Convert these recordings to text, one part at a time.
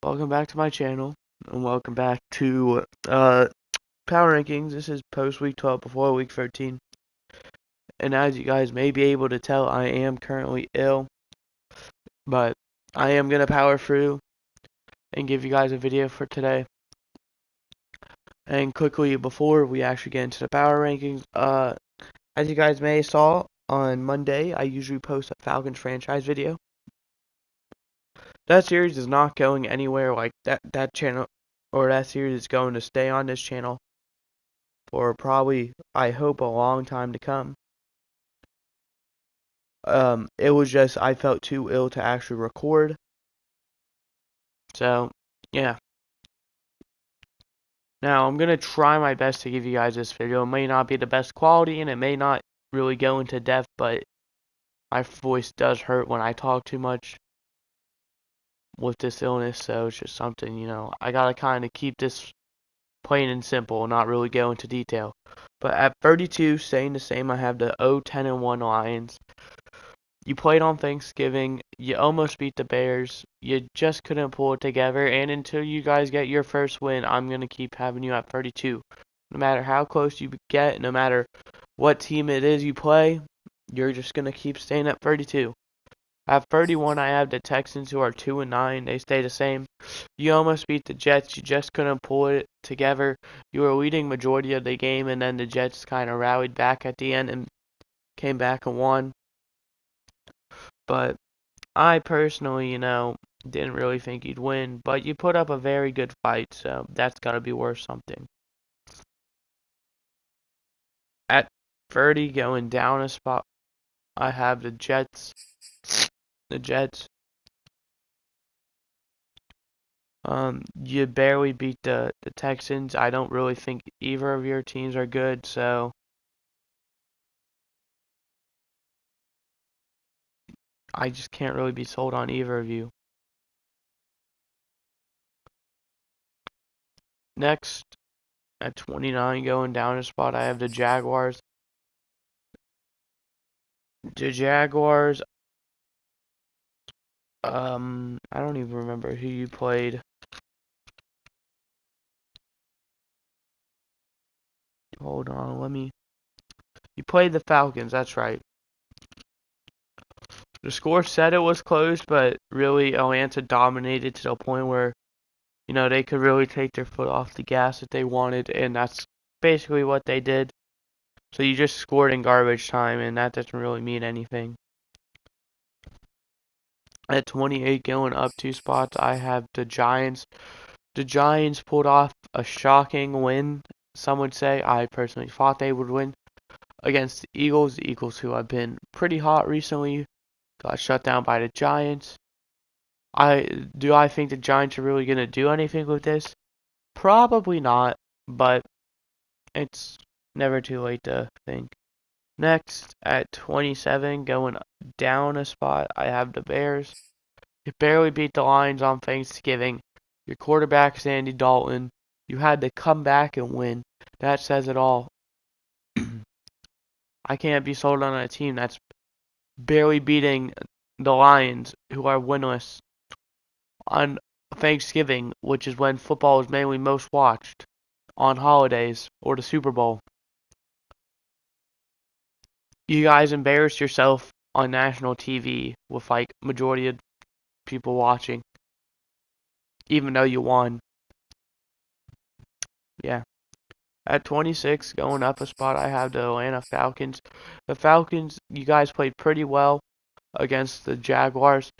Welcome back to my channel, and welcome back to Power Rankings. This is post week 12 before week 13. And as you guys may be able to tell, I am currently ill, but I am going to power through and give you guys a video for today. And quickly, before we actually get into the Power Rankings, as you guys may saw, on Monday, I usually post a Falcons franchise video. That series is not going anywhere. Like that channel or that series is going to stay on this channel for probably, I hope, a long time to come. It was just I felt too ill to actually record. So, yeah. Now, I'm going to try my best to give you guys this video. It may not be the best quality and it may not really go into depth, but my voice does hurt when I talk too much with this illness, so it's just something, I gotta kind of keep this plain and simple, not really go into detail. But at 32, staying the same, I have the 0-10-1 Lions. You played on Thanksgiving, you almost beat the Bears, you just couldn't pull it together, and until you guys get your first win, I'm gonna keep having you at 32. No matter how close you get, no matter what team it is you play, you're just gonna keep staying at 32. At 31, I have the Texans, who are 2-9. They stay the same. You almost beat the Jets. You just couldn't pull it together. You were leading majority of the game, and then the Jets kind of rallied back at the end and came back and won. But I personally, didn't really think you'd win. But you put up a very good fight, so that's got to be worth something. At 30, going down a spot, I have the Jets. You barely beat the Texans. I don't really think either of your teams are good, so I just can't really be sold on either of you. Next, at 29, going down a spot, I have the Jaguars. The Jaguars, I don't even remember who you played. Hold on, You played the Falcons, that's right. The score said it was close, but really Atlanta dominated to the point where, they could really take their foot off the gas if they wanted, and that's basically what they did. So you just scored in garbage time, and that doesn't really mean anything. At 28, going up 2 spots, I have the Giants. The Giants pulled off a shocking win, some would say. I personally thought they would win against the Eagles. The Eagles, who have been pretty hot recently, got shut down by the Giants. Do I think the Giants are really going to do anything with this? Probably not, but it's never too late to think. Next, at 27, going down a spot, I have the Bears. You barely beat the Lions on Thanksgiving. Your quarterback's Andy Dalton. You had to come back and win. That says it all. I can't be sold on a team that's barely beating the Lions, who are winless, on Thanksgiving, which is when football is mainly most watched, on holidays, or the Super Bowl. You guys embarrassed yourself on national TV with like majority of people watching, even though you won. Yeah. At 26, going up a spot, I have the Atlanta Falcons. The Falcons, you guys played pretty well against the Jaguars.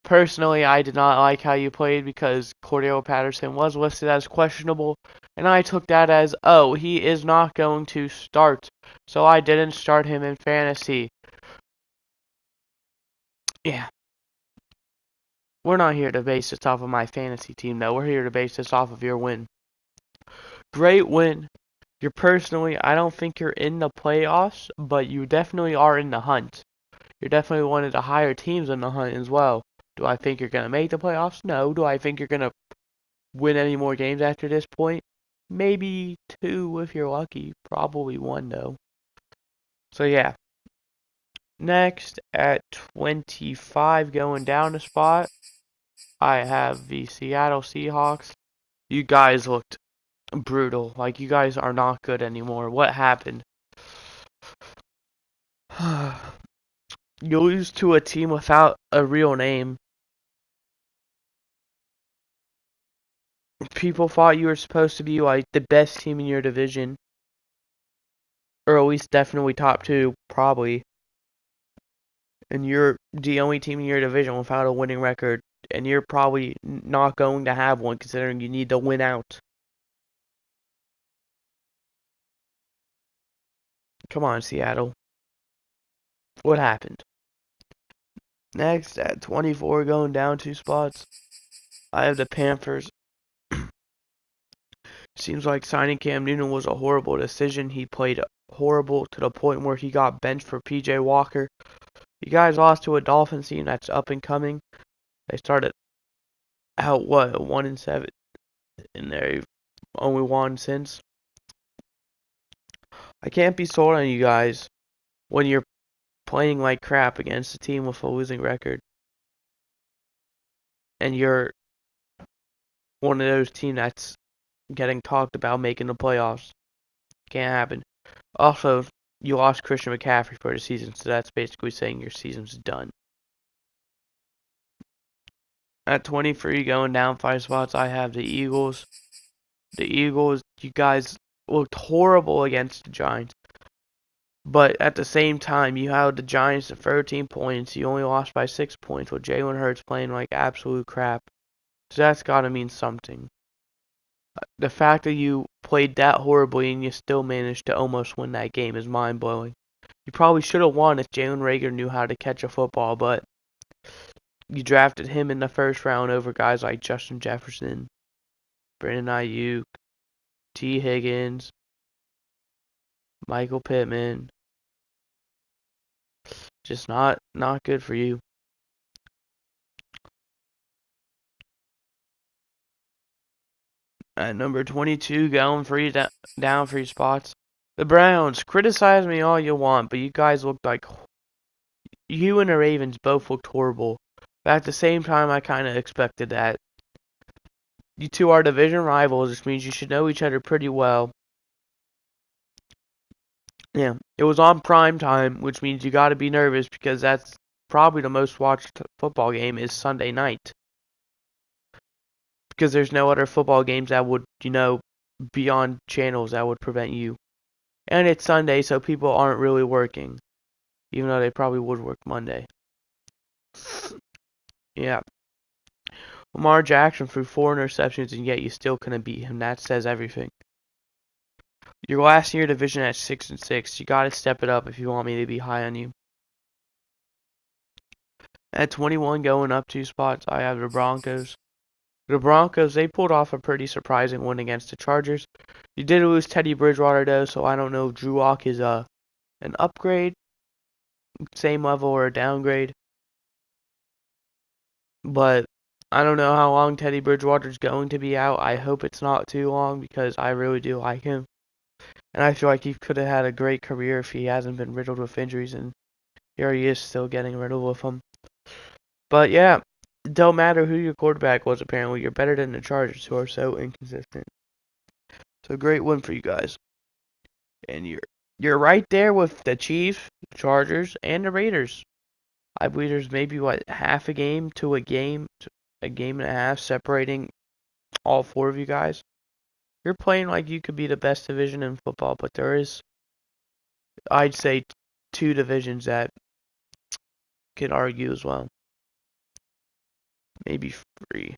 Personally, I did not like how you played because Cordero Patterson was listed as questionable, and I took that as, oh, he is not going to start, so I didn't start him in fantasy. Yeah. We're not here to base this off of my fantasy team, though. We're here to base this off of your win. Great win. I don't think you're in the playoffs, but you definitely are in the hunt. You're definitely one of the higher teams in the hunt as well. Do I think you're going to make the playoffs? No. Do I think you're going to win any more games after this point? Maybe 2 if you're lucky. Probably 1, though. So, yeah. Next, at 25, going down a spot, I have the Seattle Seahawks. You guys looked brutal. Like, you guys are not good anymore. What happened? You lose to a team without a real name. People thought you were supposed to be like the best team in your division. Or at least definitely top two, probably. And you're the only team in your division without a winning record. And you're probably not going to have one considering you need to win out. Come on, Seattle. What happened? Next, at 24, going down 2 spots, I have the Panthers. Seems like signing Cam Newton was a horrible decision. He played horrible to the point where he got benched for PJ Walker. You guys lost to a Dolphins team that's up and coming. They started out, 1-7, and they've only won since. I can't be sold on you guys when you're playing like crap against a team with a losing record. And you're one of those teams that's getting talked about making the playoffs. Can't happen. Also, you lost Christian McCaffrey for the season, so that's basically saying your season's done. At 23, going down 5 spots, I have the Eagles. The Eagles, you guys looked horrible against the Giants. But at the same time, you held the Giants to 13 points. You only lost by 6 points with Jalen Hurts playing like absolute crap. So that's got to mean something. The fact that you played that horribly and you still managed to almost win that game is mind-blowing. You probably should have won if Jalen Reagor knew how to catch a football, but you drafted him in the first round over guys like Justin Jefferson, Brandon Ayuk, T. Higgins, Michael Pittman. Just not good for you. At number 22, going down 3 spots. The Browns. Criticize me all you want, but you guys looked like... You and the Ravens both looked horrible. But at the same time, I kind of expected that. You two are division rivals, which means you should know each other pretty well. Yeah, it was on prime time, which means you got to be nervous because that's probably the most watched football game is Sunday night. Because there's no other football games that would, be on channels that would prevent you. And it's Sunday, so people aren't really working. Even though they probably would work Monday. Yeah. Lamar Jackson threw 4 interceptions, and yet you still couldn't beat him. That says everything. You're last in your division at 6-6. You gotta step it up if you want me to be high on you. At 21, going up 2 spots, I have the Broncos. The Broncos, they pulled off a pretty surprising win against the Chargers. You did lose Teddy Bridgewater, though, so I don't know if Drew Lock is an upgrade, same level, or a downgrade. But I don't know how long Teddy Bridgewater's going to be out. I hope it's not too long because I really do like him. And I feel like he could have had a great career if he hasn't been riddled with injuries, and here he is still getting riddled with them. But yeah, it don't matter who your quarterback was, apparently. You're better than the Chargers, who are so inconsistent. So great win for you guys. And you're right there with the Chiefs, Chargers, and the Raiders. I believe there's maybe, half a game to a game and a half separating all 4 of you guys. You're playing like you could be the best division in football, but there is, I'd say, 2 divisions that could argue as well. Maybe 3.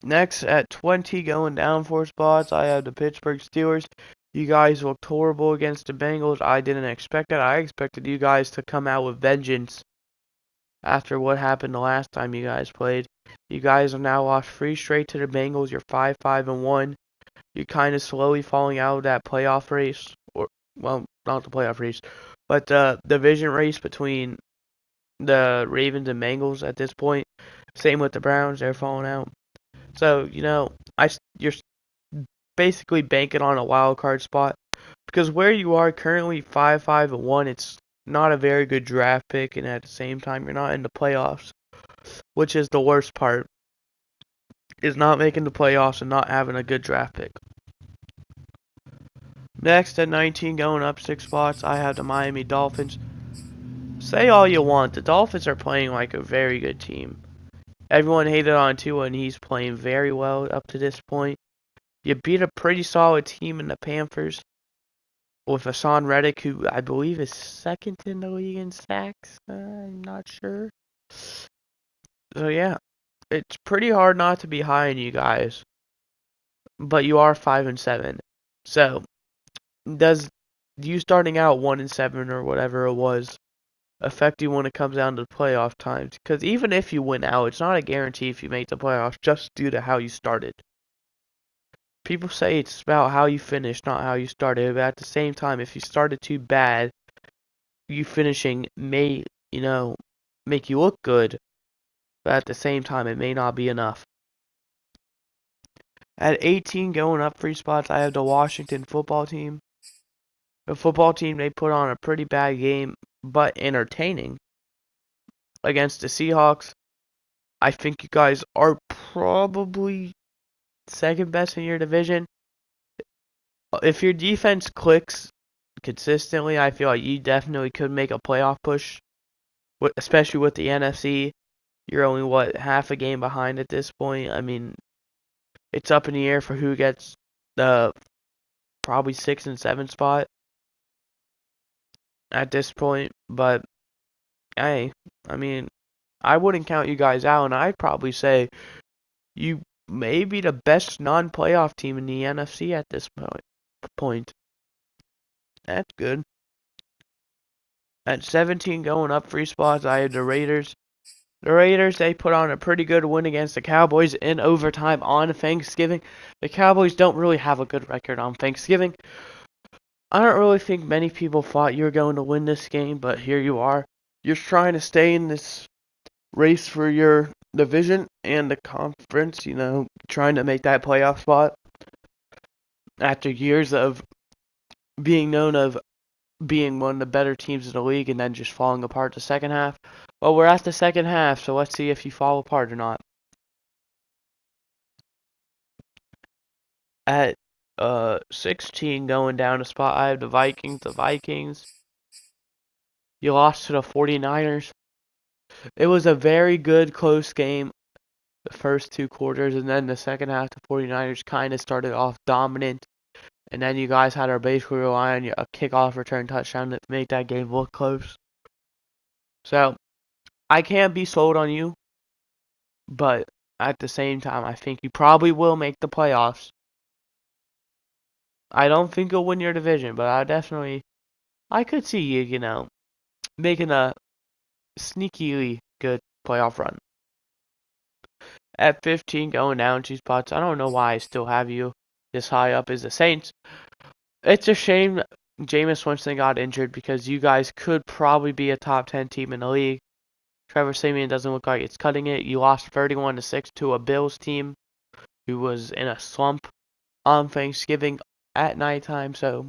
Next at 20, going down 4 spots, I have the Pittsburgh Steelers. You guys looked horrible against the Bengals. I didn't expect that. I expected you guys to come out with vengeance after what happened the last time you guys played. You guys have now lost 3 straight to the Bengals. You're 5-5-1. You're kind of slowly falling out of that playoff race. Or, well, not the playoff race, but the division race between the Ravens and Bengals at this point. Same with the Browns. They're falling out. So, you're basically banking on a wild card spot. Because where you are currently 5-5-1, it's not a very good draft pick, and at the same time, you're not in the playoffs. which is the worst part, is not making the playoffs and not having a good draft pick. Next at 19, going up 6 spots, I have the Miami Dolphins. Say all you want, the Dolphins are playing like a very good team. Everyone hated on Tua, and he's playing very well up to this point. You beat a pretty solid team in the Panthers with Hassan Reddick, who I believe is second in the league in sacks. I'm not sure. So yeah, it's pretty hard not to be high on you guys, but you are 5-7. So does you starting out 1-7 or whatever it was affect you when it comes down to the playoff times? Because even if you win out, it's not a guarantee if you make the playoffs just due to how you started. People say it's about how you finish, not how you started. But at the same time, if you started too bad, you finishing may, make you look good. But at the same time, it may not be enough. At 18, going up 3 spots, I have the Washington football team. The football team, they put on a pretty bad game, but entertaining against the Seahawks. I think you guys are probably second best in your division. If your defense clicks consistently, I feel like you definitely could make a playoff push, especially with the NFC. You're only, half a game behind at this point. I mean, it's up in the air for who gets the probably 6 and 7 spot at this point. But, hey, I mean, I wouldn't count you guys out, and I'd probably say you may be the best non-playoff team in the NFC at this point. That's good. At 17, going up 3 spots, I have the Raiders. The Raiders, they put on a pretty good win against the Cowboys in overtime on Thanksgiving. The Cowboys don't really have a good record on Thanksgiving. I don't really think many people thought you were going to win this game, but here you are. You're trying to stay in this race for your division and the conference, trying to make that playoff spot after years of being known of being one of the better teams in the league and then just falling apart the second half. Well, we're at the second half, so let's see if you fall apart or not. At 16, going down a spot, I have the Vikings. The Vikings, you lost to the 49ers. It was a very good, close game the first 2 quarters, and then the second half, the 49ers kind of started off dominant. And then you guys had to basically rely on a kickoff return touchdown to make that game look close. So, I can't be sold on you, but at the same time, I think you probably will make the playoffs. I don't think you'll win your division, but I could see you, making a sneakily good playoff run. At 15, going down 2 spots, I don't know why I still have you this high up, is the Saints. It's a shame Jameis Winston got injured because you guys could probably be a top 10 team in the league. Trevor Siemian doesn't look like it's cutting it. You lost 31-6 to a Bills team who was in a slump on Thanksgiving at nighttime, so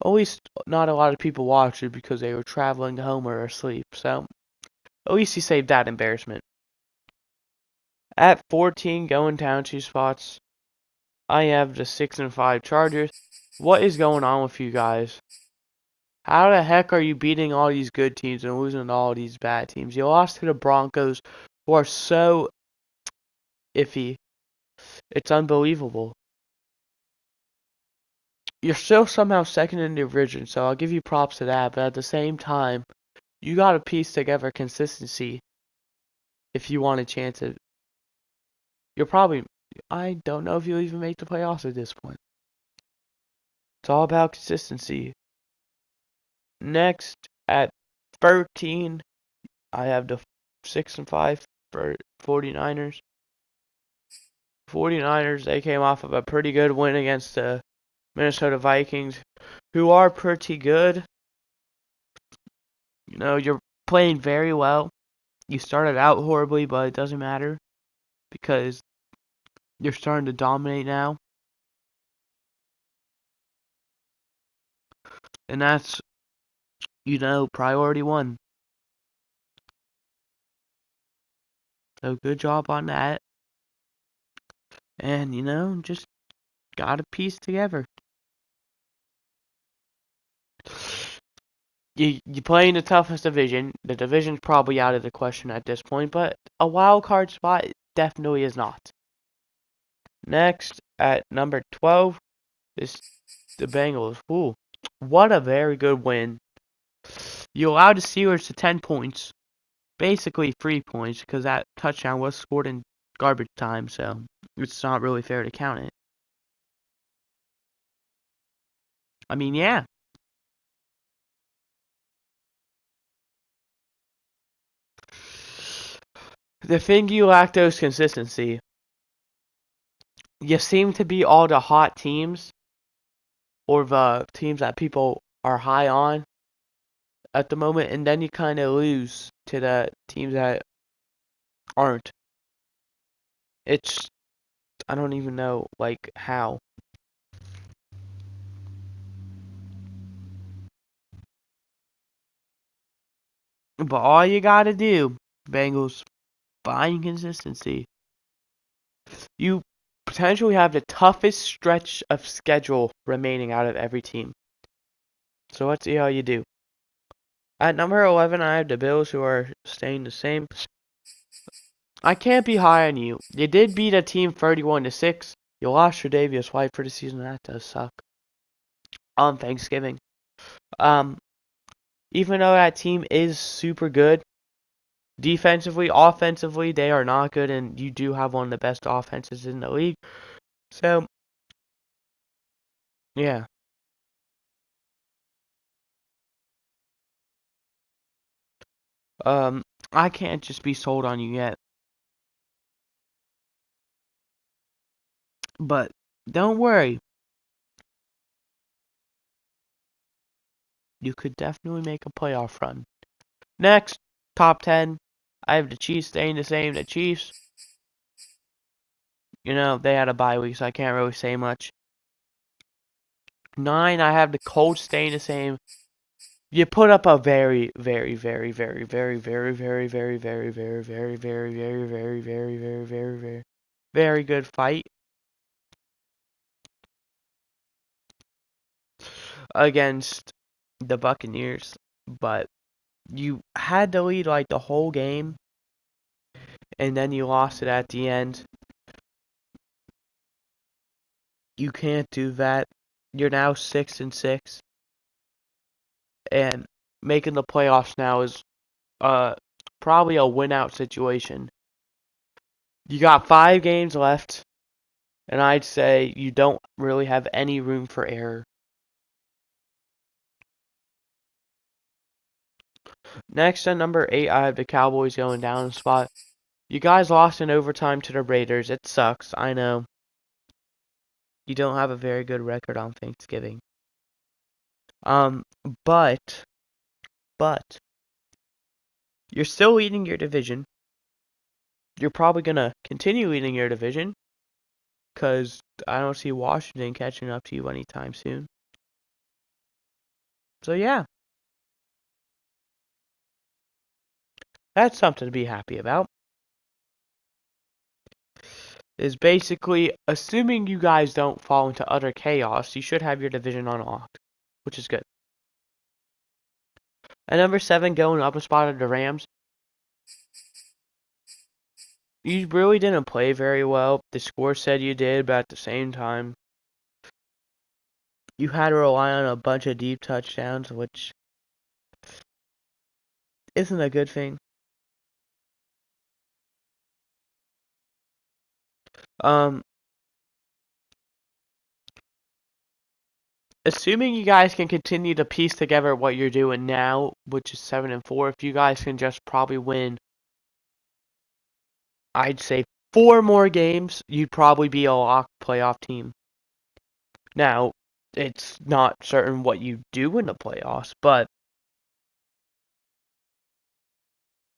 at least not a lot of people watched it because they were traveling home or asleep. So at least you saved that embarrassment. At 14, going down 2 spots, I have the 6-5 Chargers. What is going on with you guys? How the heck are you beating all these good teams and losing to all these bad teams? You lost to the Broncos, who are so iffy. It's unbelievable. You're still somehow second in the division, so I'll give you props to that. But at the same time, you got to piece together consistency if you want a chance at. I don't know if you'll even make the playoffs at this point. It's all about consistency. Next, at 13, I have the 6-5 for 49ers. 49ers, they came off of a pretty good win against the Minnesota Vikings, who are pretty good. You're playing very well. You started out horribly, but it doesn't matter because you're starting to dominate now. And that's, priority one. So good job on that. And, just got to piece together. You play in the toughest division. The division's probably out of the question at this point, but a wild card spot definitely is not. Next, at number 12, is the Bengals. Ooh, what a very good win. You allowed the Steelers to 10 points. Basically 3 points, because that touchdown was scored in garbage time, so it's not really fair to count it. I mean, yeah. The thing you lack though is consistency. You seem to be all the hot teams, or the teams that people are high on at the moment, and then you kind of lose to the teams that aren't. I don't even know, like, how. But all you gotta do, Bengals, find consistency. You potentially have the toughest stretch of schedule remaining out of every team. So let's see how you do. At number 11, I have the Bills, who are staying the same. I can't be high on you. You did beat a team 31-6. You lost your Tre'Davious White for the season. That does suck. On Thanksgiving. Even though that team is super good, defensively, offensively, they are not good, and you do have one of the best offenses in the league. So, yeah. I can't just be sold on you yet. But don't worry. You could definitely make a playoff run. Next, top 10. I have the Chiefs staying the same. The Chiefs, they had a bye week, so I can't really say much. 9, I have the Colts staying the same. You put up a very, very, very, very, very, very, very, very, very, very, very, very, very, very, very, very, very, very, very good fight against the Buccaneers, but you had to lead like the whole game, and then you lost it at the end. You can't do that. You're now 6-6, and making the playoffs now is probably a win-out situation. You got 5 games left, and I'd say you don't really have any room for error. Next, at number 8, I have the Cowboys going down a spot. You guys lost in overtime to the Raiders. It sucks, I know. You don't have a very good record on Thanksgiving. But you're still leading your division. You're probably gonna continue leading your division, because I don't see Washington catching up to you anytime soon. So yeah, that's something to be happy about. Is basically, assuming you guys don't fall into utter chaos, you should have your division unlocked, which is good. At number 7, going up a spot, are the Rams. You really didn't play very well. The score said you did, but at the same time, you had to rely on a bunch of deep touchdowns, which isn't a good thing. Assuming you guys can continue to piece together what you're doing now, which is 7-4, if you guys can just probably win, I'd say 4 more games, you'd probably be a locked playoff team. Now, it's not certain what you do in the playoffs, but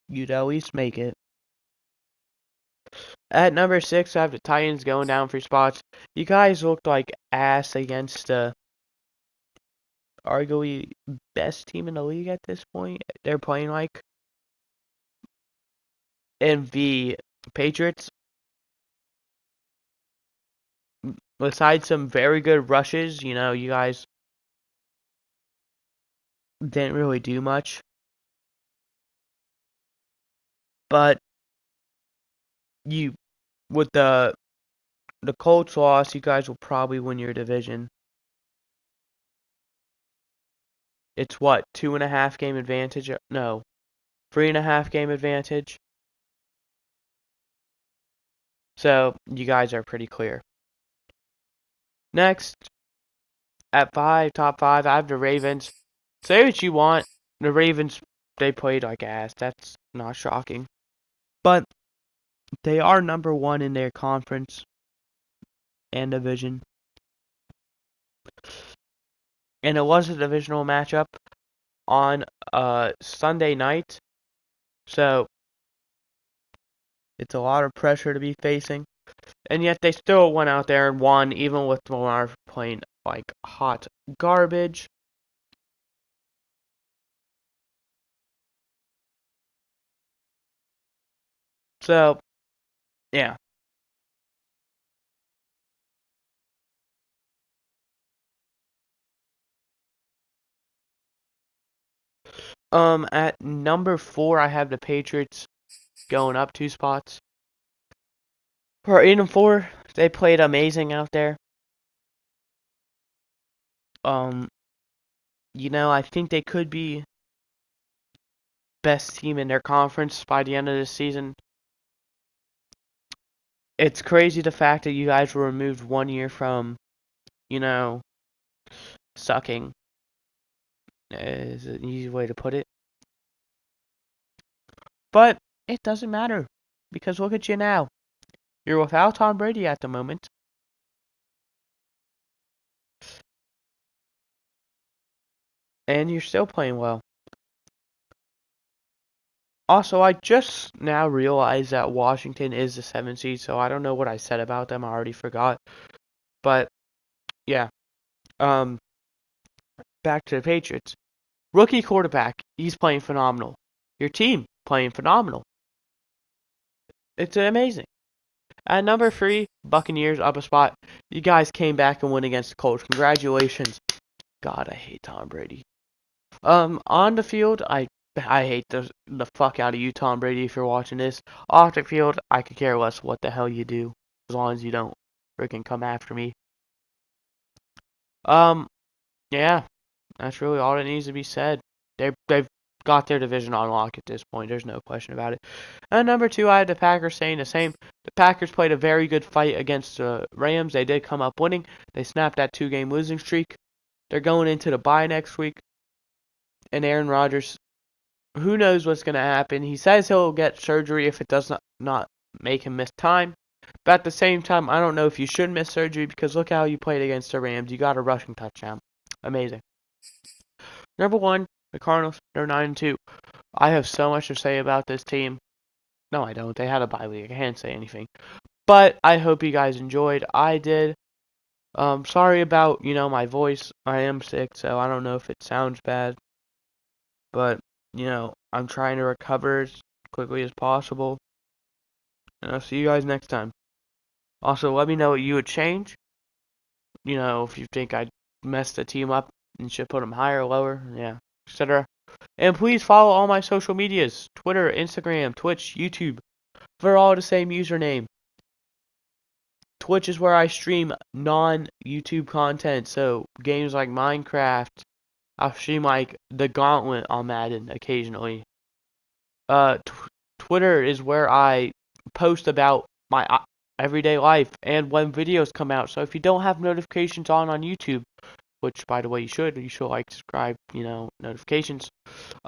you'd at least make it. At number 6, I have the Titans going down 3 spots. You guys looked like ass against the arguably best team in the league at this point. They're playing like. And Patriots, besides some very good rushes, you guys didn't really do much. But with the Colts loss, you guys will probably win your division. It's what, 2.5 game advantage? No, 3.5 game advantage. So you guys are pretty clear. Next, at top 5, I have the Ravens. Say what you want. The Ravens, they played like ass. That's not shocking. But they are number 1 in their conference and division. And it was a divisional matchup on Sunday night. So it's a lot of pressure to be facing. And yet they still went out there and won, even with Lamar playing like hot garbage. So, yeah. At number 4, I have the Patriots going up 2 spots. For 8-4, they played amazing out there. I think they could be best team in their conference by the end of this season. It's crazy the fact that you guys were removed 1 year from, sucking. Is an easy way to put it. But it doesn't matter, because look at you now. You're without Tom Brady at the moment. And you're still playing well. Also, I just now realized that Washington is the 7th seed, so I don't know what I said about them. I already forgot. But, yeah. Back to the Patriots. Rookie quarterback, he's playing phenomenal. Your team, playing phenomenal. It's amazing. At number 3, Buccaneers up a spot. You guys came back and won against the Colts. Congratulations. God, I hate Tom Brady. On the field, I hate the fuck out of you, Tom Brady, if you're watching this. Off the field, I could care less what the hell you do, as long as you don't freaking come after me. Yeah, that's really all that needs to be said. They've got their division on lock at this point. There's no question about it. And number 2, I had the Packers saying the same. The Packers played a very good fight against the Rams. They did come up winning. They snapped that 2-game losing streak. They're going into the bye next week. And Aaron Rodgers, who knows what's going to happen. He says he'll get surgery if it does not make him miss time. But at the same time, I don't know if you should miss surgery, because look how you played against the Rams. You got a rushing touchdown. Amazing. Number 1, the Cardinals. They're 9-2. I have so much to say about this team. No, I don't. They had a bye week. I can't say anything. But I hope you guys enjoyed. I did. Sorry about, my voice. I am sick, so I don't know if it sounds bad. But, I'm trying to recover as quickly as possible. And I'll see you guys next time. Also, let me know what you would change. If you think I messed the team up and should put them higher or lower. Yeah, etc. And please follow all my social medias. Twitter, Instagram, Twitch, YouTube. For all the same username. Twitch is where I stream non-YouTube content. So, games like Minecraft. I'll stream like the Gauntlet on Madden occasionally. Twitter is where I post about my everyday life and when videos come out. So if you don't have notifications on YouTube, which by the way you should like, subscribe, notifications.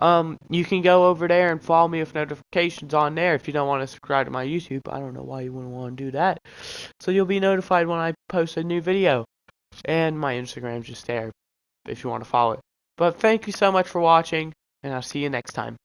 You can go over there and follow me with notifications on there if you don't want to subscribe to my YouTube. I don't know why you wouldn't want to do that. So you'll be notified when I post a new video. And my Instagram's just there if you want to follow it. But thank you so much for watching, and I'll see you next time.